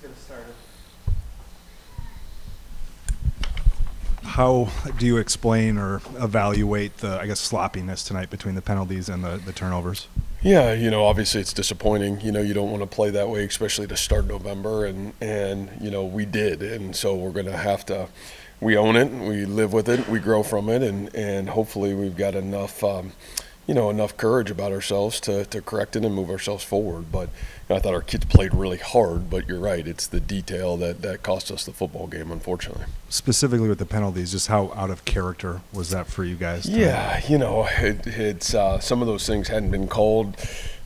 Let's get it started. How do you explain or evaluate the, sloppiness tonight between the penalties and the turnovers? Yeah, obviously it's disappointing. You don't want to play that way, especially to start November, and we did. And so we're going to have to, we own it, we live with it, we grow from it, and hopefully we've got enough, enough courage about ourselves to correct it and move ourselves forward. But I thought our kids played really hard, but you're right, it's the detail that cost us the football game, unfortunately. Specifically with the penalties, just how out of character was that for you guys tonight? Yeah, it's some of those things hadn't been called.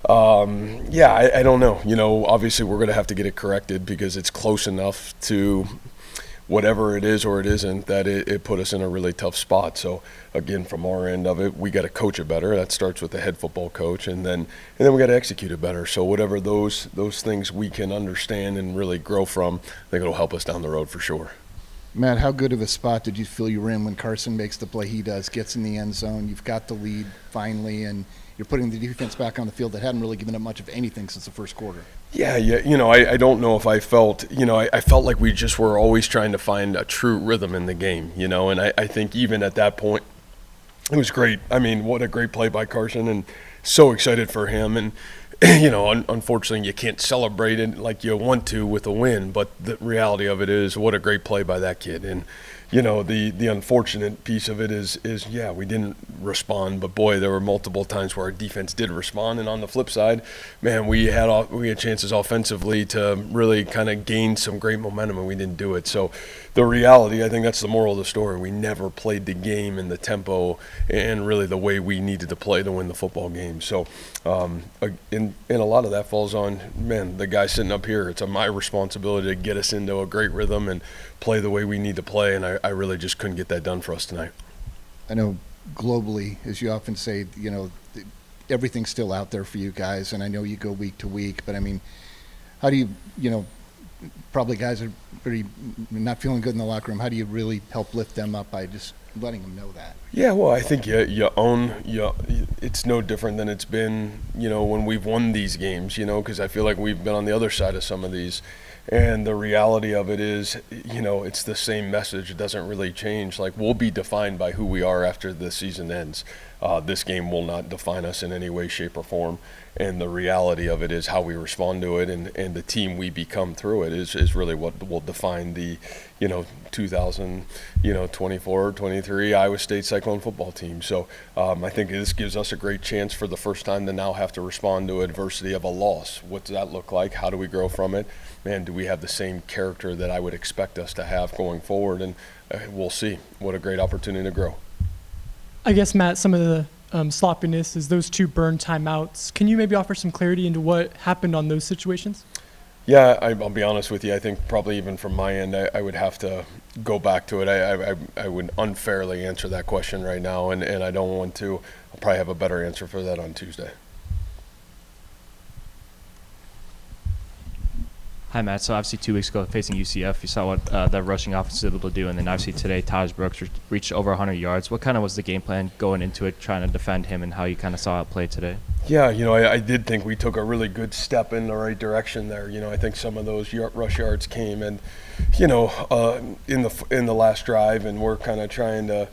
I don't know. Obviously we're going to have to get it corrected because it's close enough to whatever it is or it isn't that it put us in a really tough spot. So again, from our end of it, we got to coach it better. That starts with the head football coach, and then we got to execute it better. So whatever those things we can understand and really grow from, I think it'll help us down the road for sure. Matt, how good of a spot did you feel you were in when Carson makes the play he does, gets in the end zone, you've got the lead finally, and you're putting the defense back on the field that hadn't really given up much of anything since the first quarter? Yeah. I don't know if I felt, I felt like we just were always trying to find a true rhythm in the game, and I think even at that point, it was great. I mean, what a great play by Carson, and so excited for him. And, unfortunately, you can't celebrate it like you want to with a win, but the reality of it is what a great play by that kid. And, the unfortunate piece of it is we didn't respond, but boy, there were multiple times where our defense did respond. And on the flip side, man, we had chances offensively to really kind of gain some great momentum, and we didn't do it. So the reality, I think that's the moral of the story. We never played the game in the tempo and really the way we needed to play to win the football game. So and a lot of that falls on, man, the guy sitting up here. It's my responsibility to get us into a great rhythm and play the way we need to play, and I really just couldn't get that done for us tonight. I know globally, as you often say, everything's still out there for you guys, and I know you go week to week, but I mean, how do you, probably guys are pretty not feeling good in the locker room. How do you really help lift them up by just letting them know that? Yeah, well, I think it's no different than it's been, when we've won these games, because I feel like we've been on the other side of some of these. And the reality of it is, it's the same message. It doesn't really change. Like, we'll be defined by who we are after the season ends. This game will not define us in any way, shape, or form. And the reality of it is how we respond to it, and the team we become through it is really what will define the, 2024-23 Iowa State Cyclone football team. So I think this gives us a great chance for the first time to now have to respond to adversity of a loss. What does that look like? How do we grow from it? Man, do we have the same character that I would expect us to have going forward? And we'll see. What a great opportunity to grow. I guess, Matt, some of the sloppiness is those two burn timeouts. Can you maybe offer some clarity into what happened on those situations? Yeah, I'll be honest with you. I think probably even from my end, I would have to go back to it. I would unfairly answer that question right now, and I don't want to. I'll probably have a better answer for that on Tuesday. Hi, Matt. So obviously 2 weeks ago facing UCF, you saw what the rushing offense was able to do, and then obviously today Taj Brooks reached over 100 yards. What kind of was the game plan going into it, trying to defend him, and how you kind of saw it play today? Yeah, I did think we took a really good step in the right direction there. I think some of those rush yards came and, in the last drive, and we're kind of trying to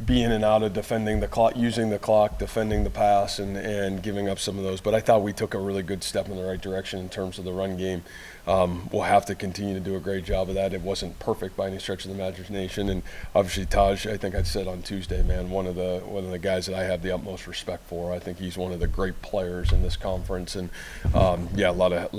be in and out of defending the clock, using the clock, defending the pass, and giving up some of those. But I thought we took a really good step in the right direction in terms of the run game. We'll have to continue to do a great job of that. It wasn't perfect by any stretch of the imagination, and obviously Taj, I think I said on Tuesday, man, one of the guys that I have the utmost respect for. I think he's one of the great players in this conference, and a lot of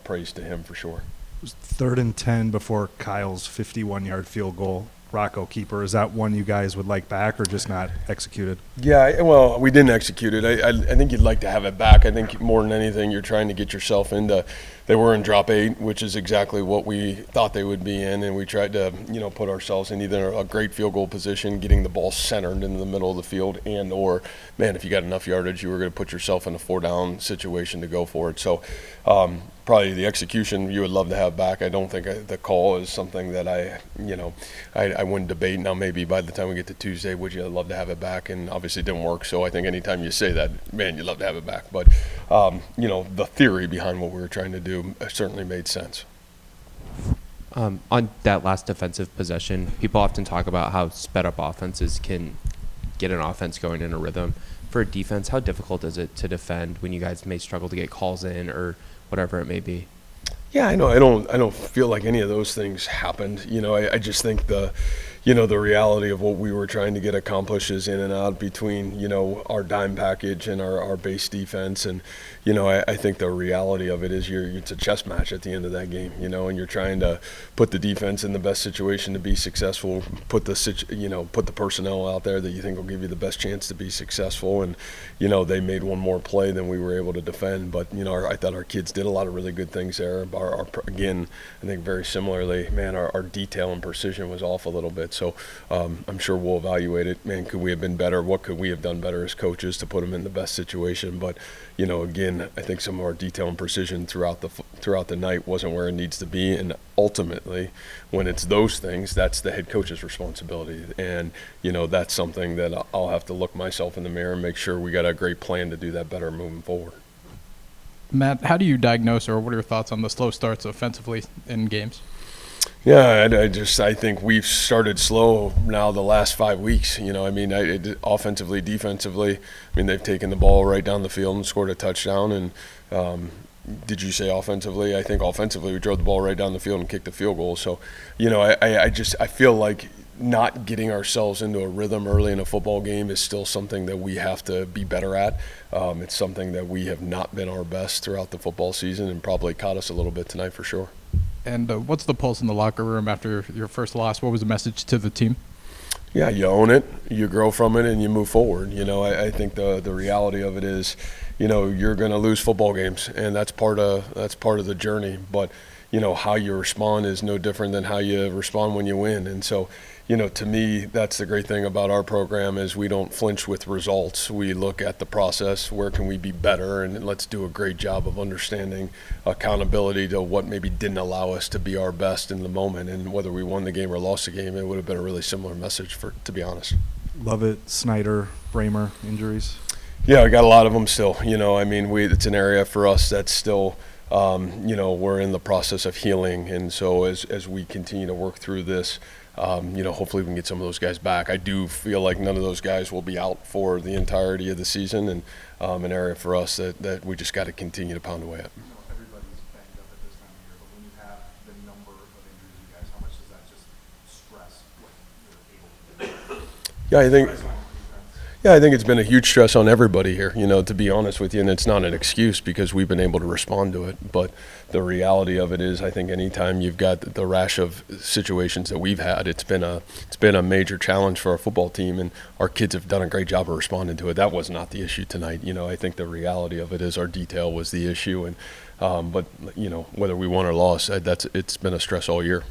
praise to him for sure. It was 3rd and 10 before Kyle's 51-yard field goal. Rocco keeper, is that one you guys would like back or just not executed? Yeah, well, we didn't execute it. I think you'd like to have it back. I think more than anything, you're trying to get yourself into – they were in drop 8, which is exactly what we thought they would be in, and we tried to, put ourselves in either a great field goal position, getting the ball centered in the middle of the field, and or, man, if you got enough yardage, you were going to put yourself in a 4-down situation to go for it. So, probably the execution you would love to have back. I don't think the call is something that I wouldn't debate. Now maybe by the time we get to Tuesday, would you love to have it back? And obviously it didn't work. So I think anytime you say that, man, you'd love to have it back. But the theory behind what we were trying to do certainly made sense. On that last defensive possession, people often talk about how sped up offenses can get an offense going in a rhythm. For a defense, how difficult is it to defend when you guys may struggle to get calls in or whatever it may be? Yeah, I know. I don't feel like any of those things happened. I just think the reality of what we were trying to get accomplished is in and out between, our dime package and our base defense. And, I think the reality of it is it's a chess match at the end of that game, and you're trying to put the defense in the best situation to be successful, put the personnel out there that you think will give you the best chance to be successful. And, they made one more play than we were able to defend. But, I thought our kids did a lot of really good things there. Again, I think very similarly, man, our detail and precision was off a little bit. So I'm sure we'll evaluate it. Man, could we have been better? What could we have done better as coaches to put them in the best situation? But, again, I think some of our detail and precision throughout the night wasn't where it needs to be. And ultimately, when it's those things, that's the head coach's responsibility. And, that's something that I'll have to look myself in the mirror and make sure we got a great plan to do that better moving forward. Matt, how do you diagnose, or what are your thoughts on the slow starts offensively in games? Yeah, I think we've started slow now the last 5 weeks. Offensively, defensively, they've taken the ball right down the field and scored a touchdown. And did you say offensively? I think offensively we drove the ball right down the field and kicked a field goal. So, I feel like not getting ourselves into a rhythm early in a football game is still something that we have to be better at. It's something that we have not been our best throughout the football season and probably caught us a little bit tonight for sure. And what's the pulse in the locker room after your first loss? What was the message to the team? Yeah, you own it, you grow from it, and you move forward. I think the reality of it is, you're going to lose football games, and that's part of the journey. But how you respond is no different than how you respond when you win. And so, to me, that's the great thing about our program is we don't flinch with results. We look at the process, where can we be better, and let's do a great job of understanding accountability to what maybe didn't allow us to be our best in the moment. And whether we won the game or lost the game, it would have been a really similar message, to be honest. Lovett, Snyder, Bramer injuries? Yeah, I got a lot of them still. It's an area for us that's still we're in the process of healing. And so as we continue to work through this, hopefully we can get some of those guys back. I do feel like none of those guys will be out for the entirety of the season, and an area for us that we just got to continue to pound away at. Everybody's banged up at this time of year, but when you have the number of injuries you guys, how much does that just stress what you're able to do? Yeah, I think it's been a huge stress on everybody here, to be honest with you, and it's not an excuse because we've been able to respond to it. But the reality of it is, I think anytime you've got the rash of situations that we've had, it's been a major challenge for our football team, and our kids have done a great job of responding to it. That was not the issue tonight. I think the reality of it is our detail was the issue, and but whether we won or lost, it's been a stress all year.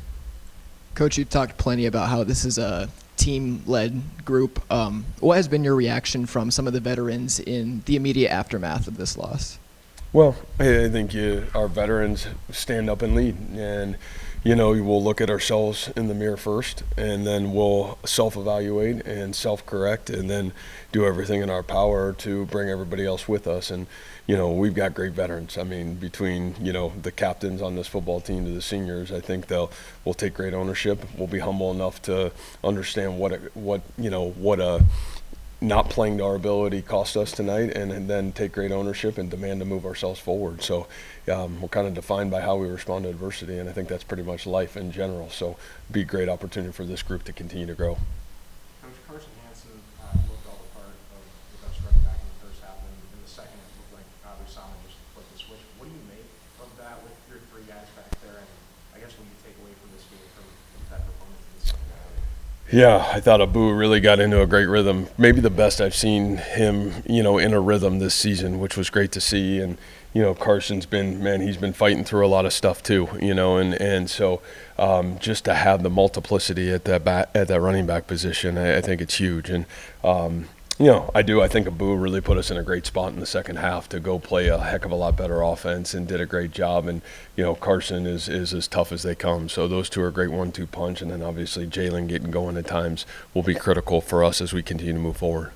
Coach, you talked plenty about how this is a team-led group. What has been your reaction from some of the veterans in the immediate aftermath of this loss? Well, I think our veterans stand up and lead, and we'll look at ourselves in the mirror first, and then we'll self-evaluate and self-correct, and then do everything in our power to bring everybody else with us. And we've got great veterans. Between the captains on this football team to the seniors, I think we'll take great ownership. We'll be humble enough to understand what not playing to our ability cost us tonight, and then take great ownership and demand to move ourselves forward. So we're kind of defined by how we respond to adversity, and I think that's pretty much life in general. So it'd be a great opportunity for this group to continue to grow. Coach, Carson Hansen looked all the part of the best running back in the first half, and in the second it looked like Abusama just flipped the switch. What do you make of that with your three guys back there, and I guess what do you take away from this game from that performance in the second half? Yeah, I thought Abu really got into a great rhythm. Maybe the best I've seen him, in a rhythm this season, which was great to see. And, Carson's he's been fighting through a lot of stuff too, and so just to have the multiplicity at that running back position, I think it's huge. And You know, I do. I think Abu really put us in a great spot in the second half to go play a heck of a lot better offense and did a great job. And, you know, Carson is as tough as they come. So those two are a great 1-2 punch. And then obviously Jalen getting going at times will be critical for us as we continue to move forward.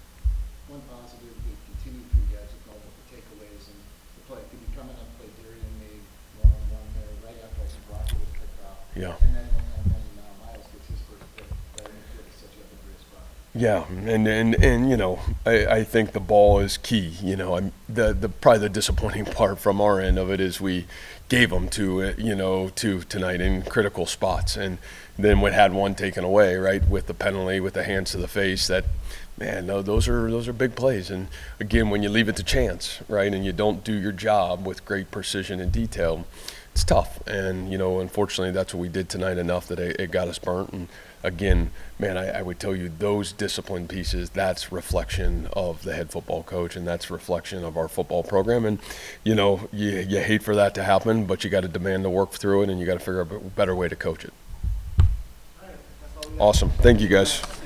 One positive, we continue for you guys with all the takeaways and the play. Did you come in and play Darian made one-on-one there right after I think Rocky was picked off? Yeah. And then Miles gets his first pick right into it, set you up in a great spot. Yeah, and you know, I think the ball is key. You know, the probably the disappointing part from our end of it is we gave them to tonight in critical spots, and then we had one taken away, right, with the penalty, with the hands to the face. That, man, no, those are big plays. And again, when you leave it to chance, right, and you don't do your job with great precision and detail, it's tough. And you know, unfortunately, that's what we did tonight enough that it got us burnt. And again, man, I would tell you those discipline pieces, that's reflection of the head football coach, and that's reflection of our football program. And, you know, you hate for that to happen, but you got to demand to work through it, and you got to figure out a better way to coach it. Awesome. Thank you, guys.